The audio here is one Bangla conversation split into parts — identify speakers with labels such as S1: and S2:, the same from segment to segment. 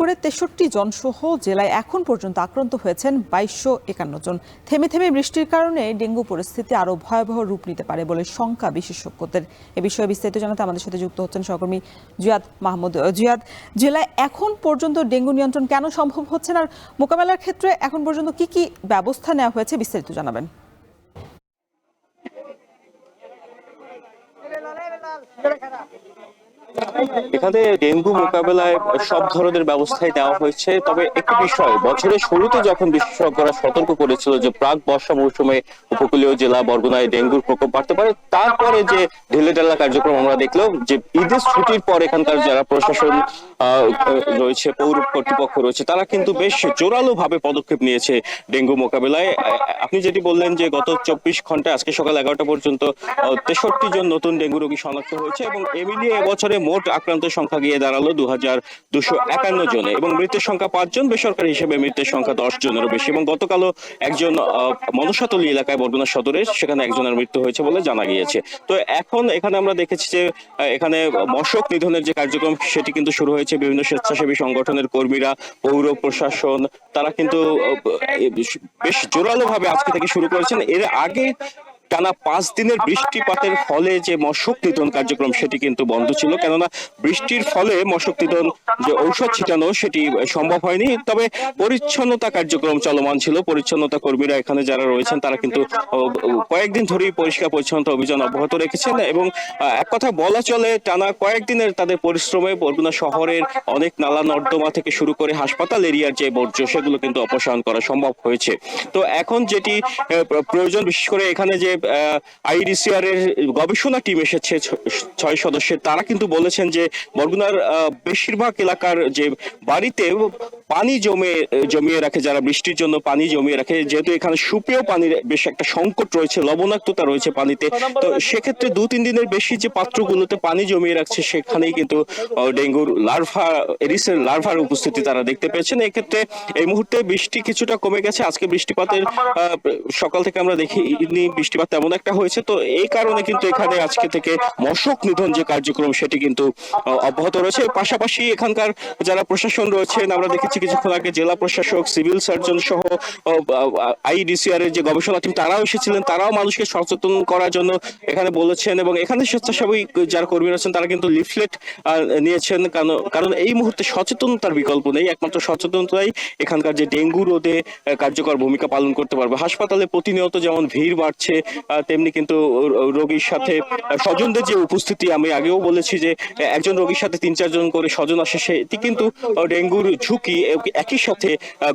S1: করে ৬৩ জন সহ জেলায় এখন পর্যন্ত আক্রান্ত হয়েছেন ২২৫১ জন। থেমে থেমে বৃষ্টির কারণে ডেঙ্গু পরিস্থিতি আরও ভয়াবহ রূপ নিতে পারে বলে শঙ্কা বিশেষজ্ঞদের। এ বিষয়ে বিস্তারিত জানাতে আমাদের সাথে যুক্ত হচ্ছেন সহকর্মী জিয়াদ মাহমুদ। জিয়াদ, জেলায় এখন পর্যন্ত ডেঙ্গু নিয়ন্ত্রণ কেন সম্ভব হচ্ছে না, আর মোকাবেলার ক্ষেত্রে এখন পর্যন্ত কি কি ব্যবস্থা নেওয়া হয়েছে বিস্তারিত জানাবেন।
S2: এখানে ডেঙ্গু মোকাবেলায় সব ধরনের ব্যবস্থাই নেওয়া হয়েছে, তবে একটি বিষয় বছরের শুরুতে যখন বিশেষজ্ঞরা সতর্ক করেছিল যে প্রাক বর্ষা মৌসুমে উপকূলীয় জেলা বরগুনায় ডেঙ্গুর প্রকোপ বাড়তে পারে, তারপরে যে ঢিলেঢালা কার্যক্রম আমরা দেখলাম যে ঈদের ছুটির পর এখানকার যারা প্রশাসন রয়েছে, পৌর কর্তৃপক্ষ রয়েছে, তারা কিন্তু বেশ জোরালো ভাবে পদক্ষেপ নিয়েছে ডেঙ্গু মোকাবেলায়। আপনি যেটি বললেন যে গত ২৪ ঘন্টায় আজকে সকাল ১১টা পর্যন্ত ৬৩ জন নতুন ডেঙ্গু রোগী শনাক্ত হয়েছে এবং এ মিলিয়ে এবছরে মোট আক্রান্তের সংখ্যা গিয়ে দাঁড়ালো ২,২৫১ জনে এবং মৃতের সংখ্যা ৫ জন, বেসরকারি হিসেবে মৃতের সংখ্যা ১০ জনেরও বেশি। এবং গতকালও একজন মনসাতলী এলাকায় বরগুনা সদরে সেখানে একজনের মৃত্যু হয়েছে বলে জানা গিয়েছে। তো এখন এখানে আমরা দেখেছি যে এখানে মশক নিধনের যে কার্যক্রম সেটি কিন্তু শুরু হয়েছে। বিভিন্ন স্বেচ্ছাসেবী সংগঠনের কর্মীরা, পৌর প্রশাসন, তারা কিন্তু বেশ জোরালো ভাবে আজকে থেকে শুরু করেছেন। এর আগে টানা ৫ দিনের বৃষ্টিপাতের ফলে যে মশক নিধন কার্যক্রম সেটি কিন্তু বন্ধ ছিল, কেননা বৃষ্টির ফলে মশক নিধন যে ঔষধ ছিটানো সেটি সম্ভব হয়নি। তবে পরিচ্ছন্নতা কার্যক্রম চলমান ছিল। পরিচ্ছন্নতা কর্মীরা এখানে যারা রয়েছেন তারা কিন্তু কয়েকদিন ধরেই পরিষ্কার পরিচ্ছন্নতা অভিযান অব্যাহত রেখেছেন এবং এক কথা বলা চলে টানা কয়েকদিনের তাদের পরিশ্রমে বরগুনা শহরের অনেক নালা নর্দমা থেকে শুরু করে হাসপাতাল এরিয়ার যে বর্জ্য সেগুলো কিন্তু অপসারণ করা সম্ভব হয়েছে। তো এখন যেটি প্রয়োজন, বিশেষ করে এখানে যে আইডিসিআর এর গবেষণা টিম এসেছে ৬ সদস্যের, তারা কিন্তু বলেছেন যে বরগুনার বেশিরভাগ এলাকার যে বাড়িতে পানি জমিয়ে রাখে, যারা বৃষ্টির জন্য পানি জমিয়ে রাখে, যেহেতু এখানে সুপেয় পানির বেশ একটা সংকট রয়েছে, লবণাক্ততা রয়েছে পানিতে, তো সেক্ষেত্রে ২-৩ দিনের বেশি যে পাত্রগুলোতে পানি জমিয়ে রাখছে সেখানেই কিন্তু ডেঙ্গুর লার্ভা, এরিসের লার্ভার উপস্থিতি তারা দেখতে পেয়েছেন। এক্ষেত্রে এই মুহূর্তে বৃষ্টি কিছুটা কমে গেছে। আজকে বৃষ্টিপাতের সকাল থেকে আমরা দেখিনি বৃষ্টিপাত তেমন একটা হয়েছে, তো এই কারণে কিন্তু এখানে আজকে থেকে মশক নিধন যে কার্যক্রম সেটি কিন্তু অব্যাহত রয়েছে। পাশাপাশি এখানকার যারা প্রশাসন রয়েছেন, আমরা দেখেছি কিছুক্ষণ আগে জেলা প্রশাসক, সিভিল সার্জন সহ আইডিসিআর এর যে গবেষণা টিম তারাও এসেছিলেন, তারাও মানুষকে সচেতন করার জন্য এখানে বলেছেন এবং এখানে স্বেচ্ছাসেবী যারা কর্মী রয়েছেন তারা কিন্তু লিফলেট নিয়েছেন, কারণ এই মুহূর্তে সচেতনতার বিকল্প নেই। একমাত্র সচেতনতাই এখানকার যে ডেঙ্গু রোধে কার্যকর ভূমিকা পালন করতে পারবে। হাসপাতালে প্রতিনিয়ত যেমন ভিড় বাড়ছে, তেমনি কিন্তু রোগীর সাথে স্বজনদের যে উপস্থিতি, আমি আগেও বলেছি যে একজন রোগীর সাথে ৩-৪ জন করে স্বজন আসে, সেটি কিন্তু ডেঙ্গুর ঝুঁকি, একই সাথে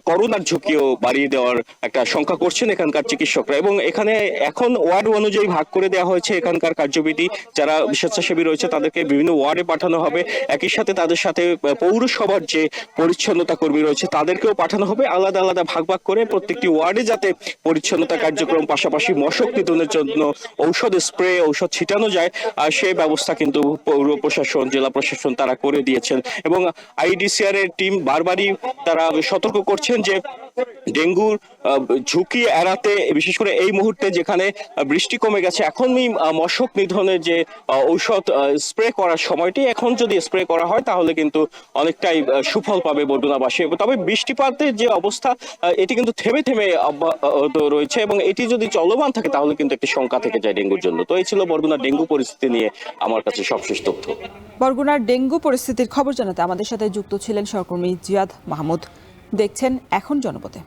S2: করোনার ঝুঁকিও বাড়িয়ে দেওয়ার একটা সংখ্যা করছেন এখানকার চিকিৎসকরা। এবং এখানে এখন ওয়ার্ড অনুযায়ী ভাগ করে দেওয়া হয়েছে এখানকার কার্যবিধি। যারা স্বেচ্ছাসেবী রয়েছে তাদেরকে বিভিন্ন ওয়ার্ডে পাঠানো হবে, একই সাথে তাদের সাথে পৌরসভার যে পরিচ্ছন্নতা কর্মী রয়েছে তাদেরকেও পাঠানো হবে। আলাদা আলাদা ভাগ ভাগ করে প্রত্যেকটি ওয়ার্ডে যাতে পরিচ্ছন্নতা কার্যক্রম পাশাপাশি মশক নিধনের জন্য ঔষধ স্প্রে, ঔষধ ছিটানো যায়, আর সেই ব্যবস্থা কিন্তু পৌর প্রশাসন, জেলা প্রশাসন তারা করে দিয়েছেন। এবং আইডিসিআর এর টিম বারবারই তারা সতর্ক করছেন যে ডেঙ্গুর ঝুঁকি এড়াতে, বিশেষ করে এই মুহূর্তে যেখানে বৃষ্টি কমে গেছে, এখনই মশক নিধনের যে ঔষধ স্প্রে করার সময়টি, এখন যদি স্প্রে করা হয় তাহলে কিন্তু অনেকটাই সুফল পাবে বরগুনাবাসী। তবে বৃষ্টিপাতের যে অবস্থা এটি কিন্তু থেমে থেমে রয়েছে এবং এটি যদি চলমান থাকে তাহলে কিন্তু একটি শঙ্কা থেকে যায় ডেঙ্গুর জন্য। তো এই ছিল বরগুনার ডেঙ্গু পরিস্থিতি নিয়ে আমার কাছে সবশেষ তথ্য।
S1: বরগুনার ডেঙ্গু পরিস্থিতির খবর জানাতে আমাদের সাথে যুক্ত ছিলেন সহকর্মী জিয়াদ মাহমুদ। দেখছেন এখন জনপথে।